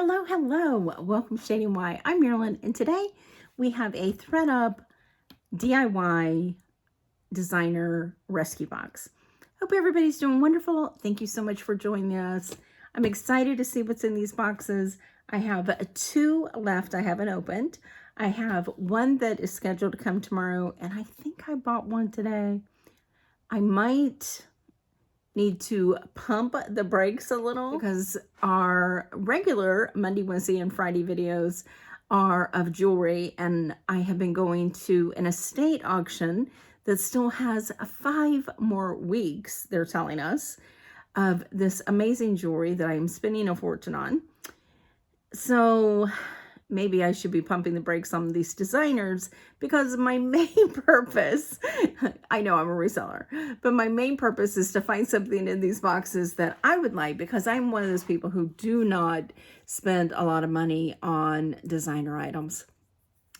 Hello, hello. Welcome to Shady Y. I'm Marilyn, and today we have a ThredUP DIY designer rescue box. Hope everybody's doing wonderful. Thank you so much for joining us. I'm excited to see what's in these boxes. I have 2 left I haven't opened. I have one that is scheduled to come tomorrow, and I think I bought one today. I might need to pump the brakes a little because our regular Monday, Wednesday, and Friday videos are of jewelry, and I have been going to an estate auction that still has 5 more weeks, they're telling us, of this amazing jewelry that I am spending a fortune on. So maybe I should be pumping the brakes on these designers, because my main purpose, I know I'm a reseller, but my main purpose is to find something in these boxes that I would like, because I'm one of those people who do not spend a lot of money on designer items.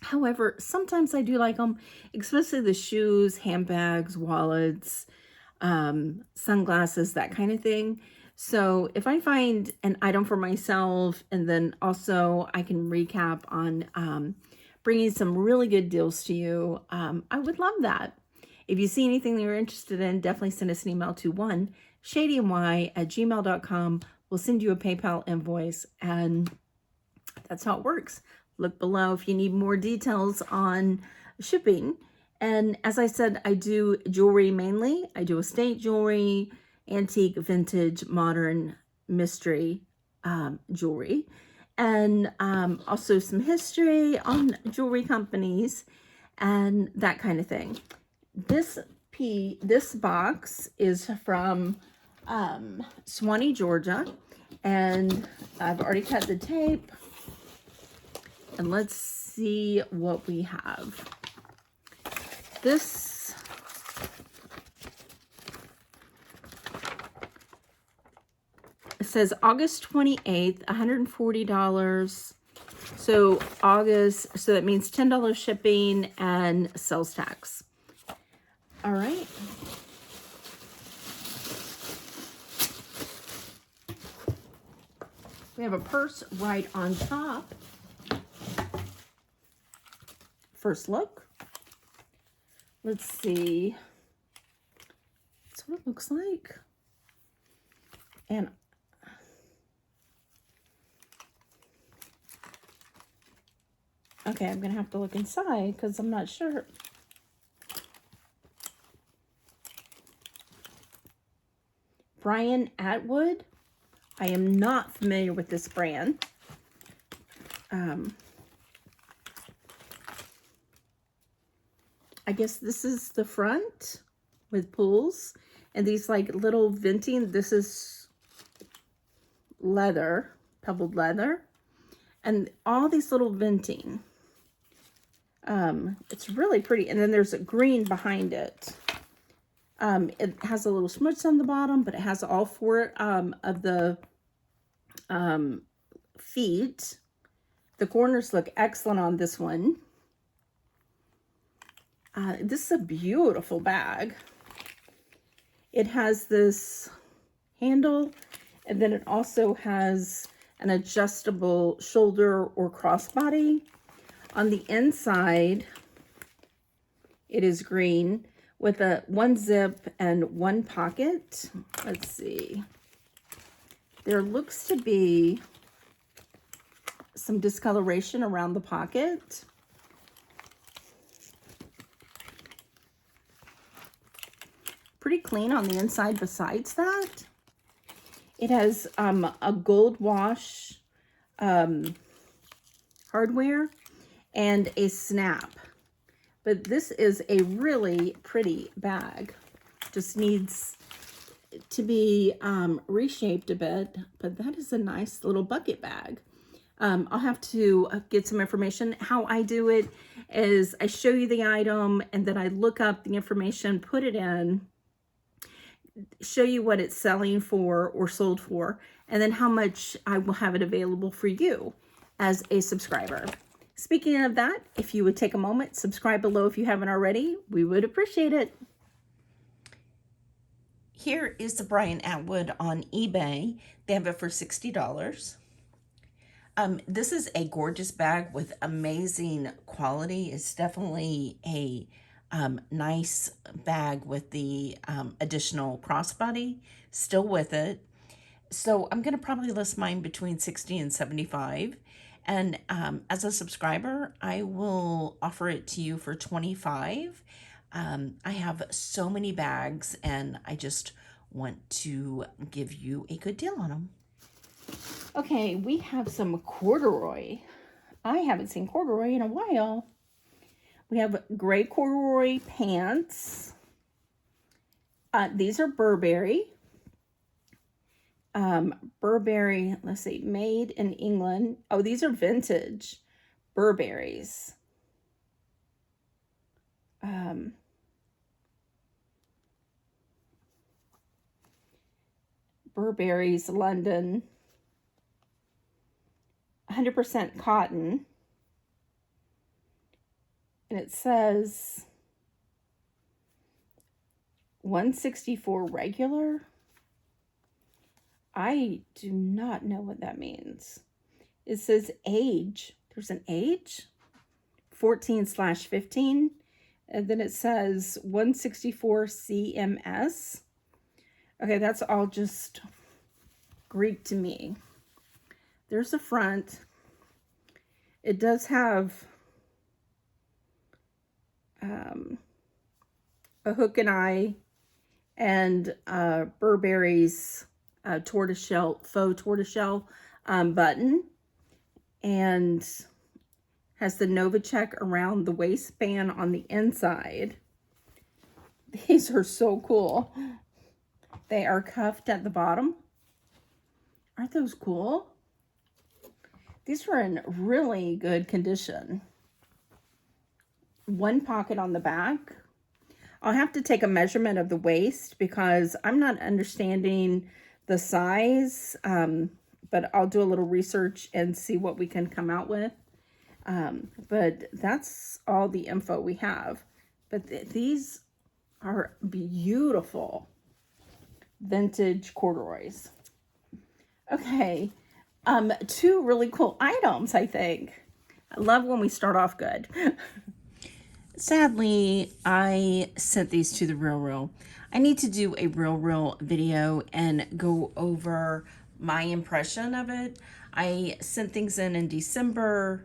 However, sometimes I do like them, especially the shoes, handbags, wallets, sunglasses, that kind of thing. So if I find an item for myself, and then also I can recap on bringing some really good deals to you, I would love that. If you see anything that you're interested in, definitely send us an email to shadym@gmail.com. We'll send you a PayPal invoice, and that's how it works. Look below if you need more details on shipping. And as I said, I do jewelry mainly. I do estate jewelry, antique, vintage, modern, mystery jewelry, and also some history on jewelry companies and that kind of thing. This box is from Swanee, Georgia, and I've already cut the tape. And let's see what we have. This says August 28th, $140. So August, so that means $10 shipping and sales tax. All right. We have a purse right on top. First look. Let's see. That's what it looks like. And okay, I'm gonna have to look inside because I'm not sure. Brian Atwood. I am not familiar with this brand. I guess this is the front with pulls and these like little venting. This is leather, pebbled leather, and all these little venting. It's really pretty. And then there's a green behind it. It has a little smudge on the bottom, but it has all 4 of the feet. The corners look excellent on this one. This is a beautiful bag. It has this handle, and then it also has an adjustable shoulder or crossbody. On the inside, it is green with a 1 zip and 1 pocket. Let's see. There looks to be some discoloration around the pocket. Pretty clean on the inside besides that. It has a gold wash hardware and a snap. But this is a really pretty bag. Just needs to be reshaped a bit, but that is a nice little bucket bag. I'll have to get some information. How I do it is I show you the item, and then I look up the information, put it in, show you what it's selling for or sold for, and then how much I will have it available for you as a subscriber. Speaking of that, if you would take a moment, subscribe below if you haven't already, we would appreciate it. Here is the Brian Atwood on eBay. They have it for $60. This is a gorgeous bag with amazing quality. It's definitely a nice bag with the additional crossbody still with it. So I'm going to probably list mine between 60 and 75. And as a subscriber, I will offer it to you for 25. I have so many bags and I just want to give you a good deal on them. Okay, we have some corduroy. I haven't seen corduroy in a while. We have gray corduroy pants. These are Burberry. Burberry, let's see, made in England. Oh, these are vintage Burberrys. Burberry's London. 100% cotton. And it says 164 regular. I do not know what that means. It says age. There's an age, 14/15. And then it says 164 CMS. Okay, that's all just Greek to me. There's the front. It does have a hook and eye and Burberry's tortoiseshell, faux tortoiseshell button, and has the Novacek around the waistband on the inside. These are so cool. They are cuffed at the bottom. Aren't those cool? These are in really good condition. One pocket on the back. I'll have to take a measurement of the waist because I'm not understanding the size, but I'll do a little research and see what we can come out with. But that's all the info we have. But these are beautiful vintage corduroys. Okay, two really cool items, I think. I love when we start off good. Sadly, I sent these to the Real. I need to do a Real video and go over my impression of it. I sent things in December,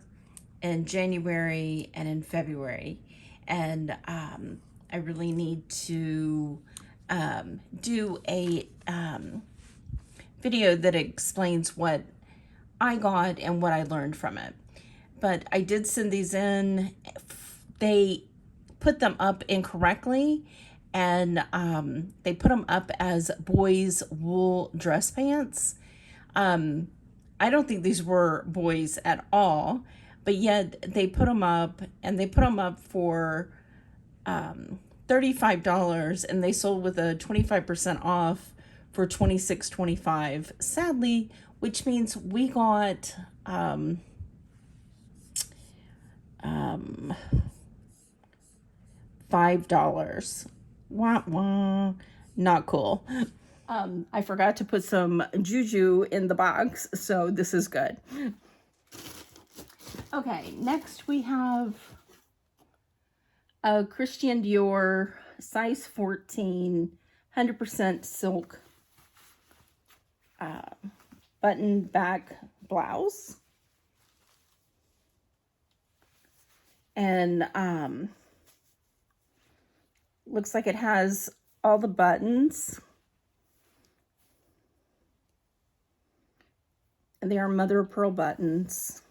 in January, and in February. And I really need to do a video that explains what I got and what I learned from it. But I did send these in. They put them up incorrectly, and they put them up as boys' wool dress pants. I don't think these were boys at all, but yet they put them up, and they put them up for $35, and they sold with a 25% off for $26.25. Sadly, which means we got $5. Wah, wah. Not cool. I forgot to put some juju in the box, so this is good. Okay, next we have a Christian Dior size 14, 100% silk button back blouse. And looks like it has all the buttons. And they are mother of pearl buttons.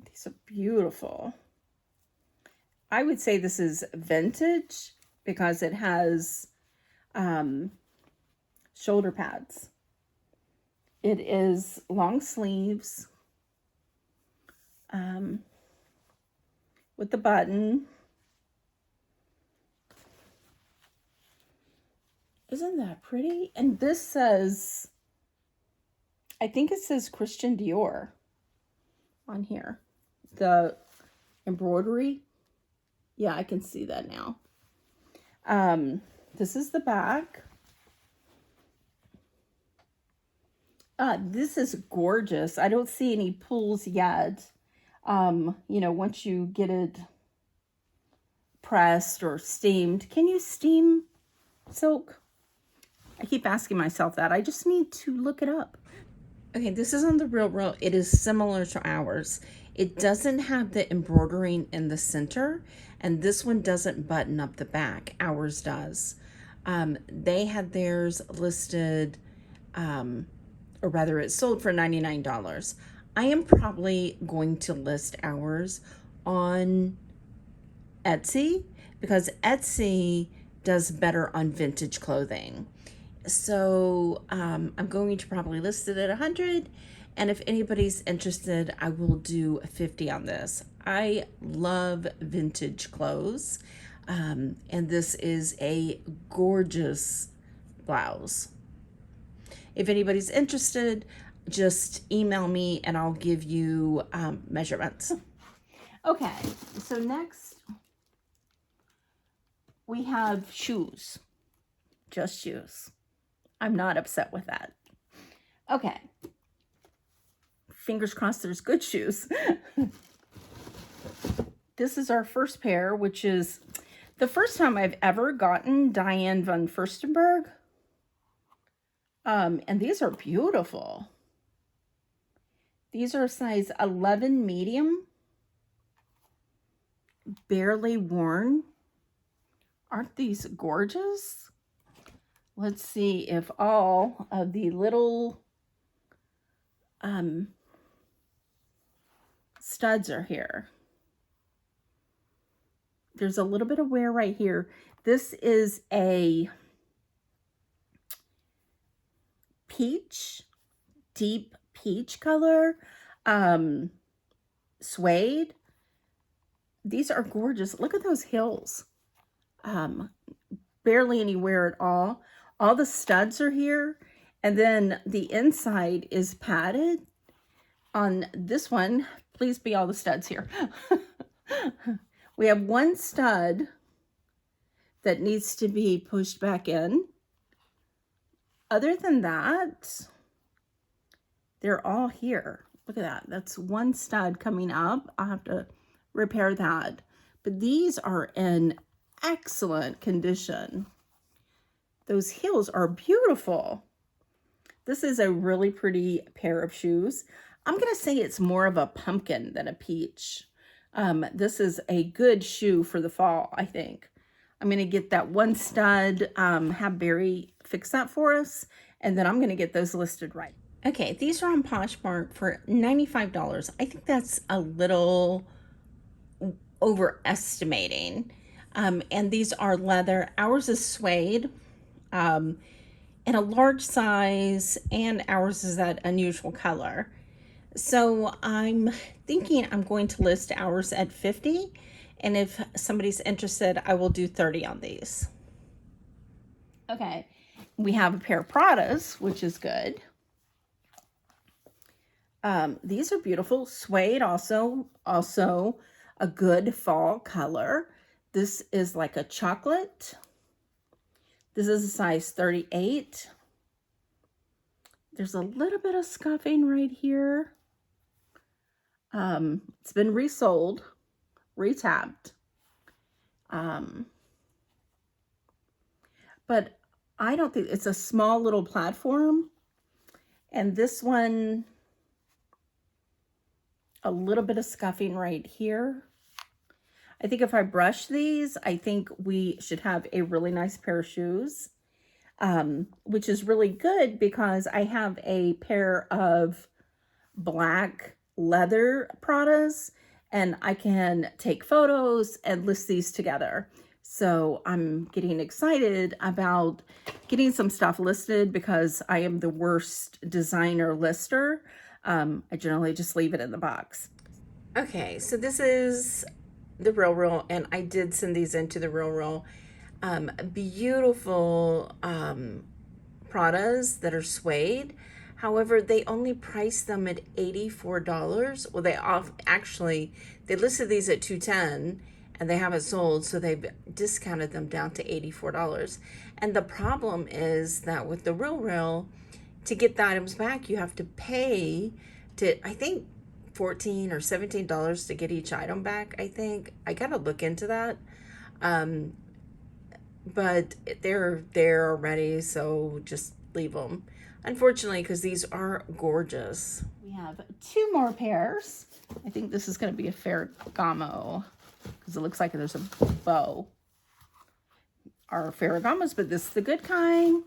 These are beautiful. I would say this is vintage because it has shoulder pads. It is long sleeves with the button. Isn't that pretty? And this says, I think it says Christian Dior on here. The embroidery. Yeah, I can see that now. This is the back. This is gorgeous. I don't see any pulls yet. Once you get it pressed or steamed, can you steam silk? I keep asking myself that. I just need to look it up. Okay, this is on the real. It is similar to ours. It doesn't have the embroidering in the center, and this one doesn't button up the back. Ours does. They had theirs listed, or rather, it sold for $99. I am probably going to list ours on Etsy because Etsy does better on vintage clothing. So I'm going to probably list it at 100, and if anybody's interested, I will do 50 on this. I love vintage clothes, and this is a gorgeous blouse. If anybody's interested, just email me and I'll give you measurements. Okay, so next we have shoes, just shoes. I'm not upset with that. Okay. Fingers crossed there's good shoes. This is our first pair, which is the first time I've ever gotten Diane von Furstenberg. And these are beautiful. These are size 11 medium. Barely worn. Aren't these gorgeous? Let's see if all of the little studs are here. There's a little bit of wear right here. This is a peach, deep peach color, suede. These are gorgeous. Look at those heels. Barely any wear at all. All the studs are here, and then the inside is padded. On this one, please be all the studs here. We have one stud that needs to be pushed back in. Other than that, they're all here. Look at that. That's one stud coming up. I'll have to repair that. But these are in excellent condition. Those heels are beautiful. This is a really pretty pair of shoes. I'm going to say it's more of a pumpkin than a peach. This is a good shoe for the fall, I think. I'm going to get that one stud, have Barry fix that for us, and then I'm going to get those listed right. Okay, these are on Poshmark for $95. I think that's a little overestimating. And these are leather. Ours is suede, in a large size, and ours is that unusual color. So I'm thinking I'm going to list ours at 50, and if somebody's interested, I will do 30 on these. Okay, we have a pair of Pradas, which is good. These are beautiful. Suede also a good fall color. This is like a chocolate. This is a size 38. There's a little bit of scuffing right here. It's been resold, retabbed. But I don't think it's a small little platform. And this one, a little bit of scuffing right here. I think if I brush these, I think we should have a really nice pair of shoes, which is really good because I have a pair of black leather Pradas and I can take photos and list these together. So I'm getting excited about getting some stuff listed because I am the worst designer lister. I generally just leave it in the box. Okay, so this is the Real, and I did send these into the Real. Beautiful Pradas that are suede. However, they only priced them at $84. Well, they listed these at $210 and they haven't sold, so they've discounted them down to $84. And the problem is that with the Real, to get the items back, you have to pay to, I think, $14 or $17 to get each item back. I think I gotta look into that. Um, but they're there already, so just leave them. Unfortunately, because these are gorgeous. We have 2 more pairs. I think this is going to be a Ferragamo because it looks like there's a bow. Are Ferragamos, but this is the good kind.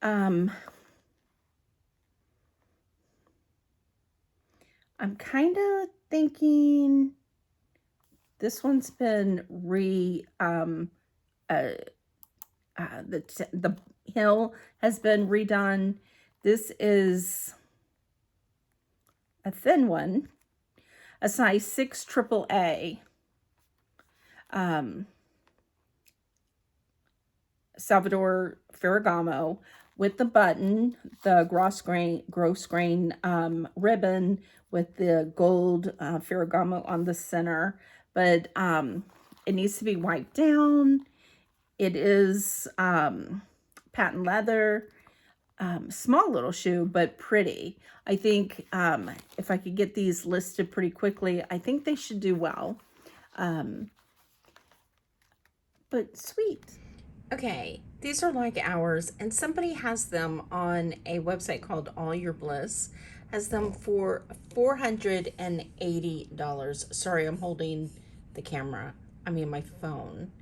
I'm kind of thinking this one's been the heel has been redone. This is a thin one, a size 6 AAA. Salvador Ferragamo with the button, the gross grain ribbon with the gold Ferragamo on the center. But it needs to be wiped down. It is patent leather, small little shoe, but pretty. I think if I could get these listed pretty quickly, I think they should do well. But sweet. Okay, these are like ours, and somebody has them on a website called All Your Bliss, has them for $480. Sorry, I'm holding the camera. I mean my phone.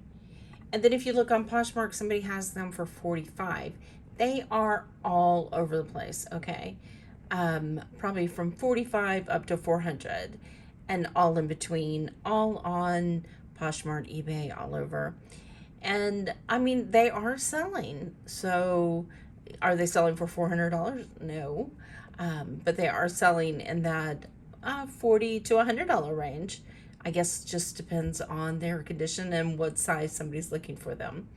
And then if you look on Poshmark, somebody has them for $45. They are all over the place, okay? Probably from $45 up to $400 and all in between, all on Poshmark, eBay, all over. And I mean, they are selling. So are they selling for $400? No. But they are selling in that $40 to $100 range. I guess it just depends on their condition and what size somebody's looking for them.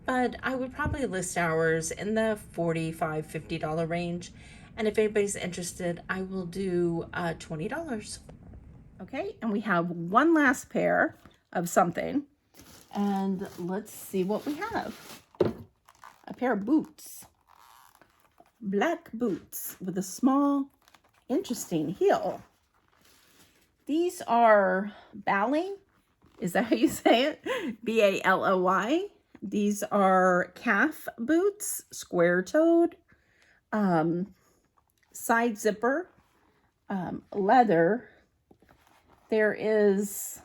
But I would probably list ours in the $45, $50 range. And if anybody's interested, I will do $20. Okay, and we have one last pair of something. And let's see what we have. A pair of boots. Black boots with a small, interesting heel. These are Bally. Is that how you say it? Baloy. These are calf boots, square-toed, side zipper, leather. There is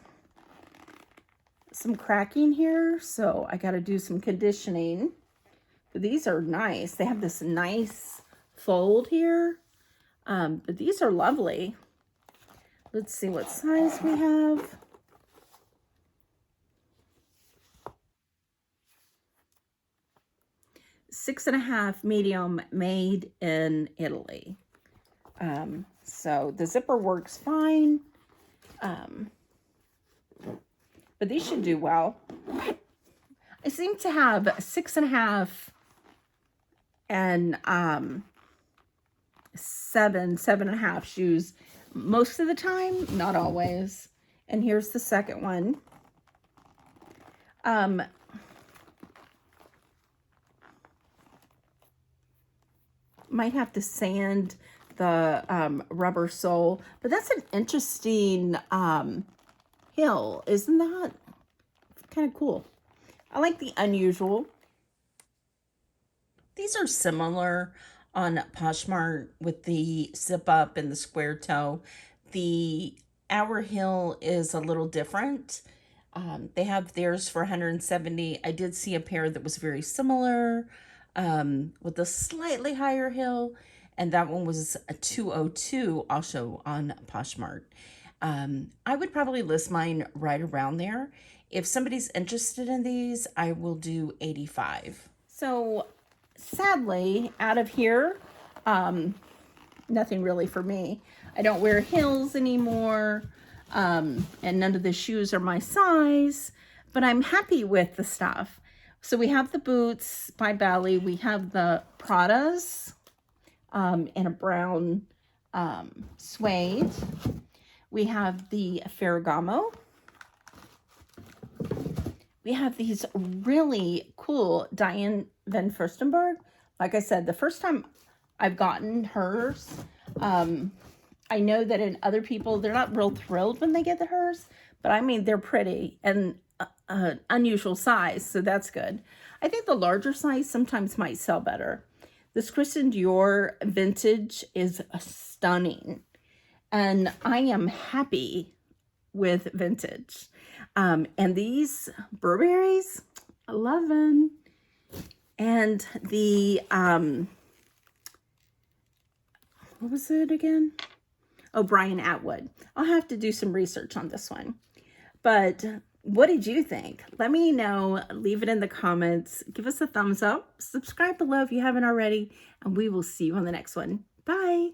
some cracking here, so I got to do some conditioning. But these are nice. They have this nice fold here, but these are lovely. Let's see what size we have. Six and a half medium, made in Italy. So the zipper works fine. But these should do well. I seem to have 6.5 and 7.5 shoes most of the time, not always. And here's the second one. Might have to sand the rubber sole, but that's an interesting heel, isn't that? Kind of cool. I like the unusual. These are similar on Poshmark with the zip up and the square toe. The Our heel is a little different. They have theirs for $170. I did see a pair that was very similar with a slightly higher heel, and that one was a $202 also on Poshmark. I would probably list mine right around there. If somebody's interested in these, I will do $85. So sadly, out of here, nothing really for me. I don't wear heels anymore, and none of the shoes are my size, but I'm happy with the stuff. So we have the boots by Bally. We have the Pradas in a brown suede. We have the Ferragamo. we have these really cool Diane Van Furstenberg. Like I said, the first time I've gotten hers, I know that in other people, they're not real thrilled when they get the hers, but I mean, they're pretty and unusual size, so that's good. I think the larger size sometimes might sell better. This Christian Dior vintage is stunning, and I am happy with vintage. And these Burberrys, I love them. And the, what was it again? Oh, Brian Atwood. I'll have to do some research on this one. But what did you think? Let me know. Leave it in the comments. Give us a thumbs up. Subscribe below if you haven't already. And we will see you on the next one. Bye.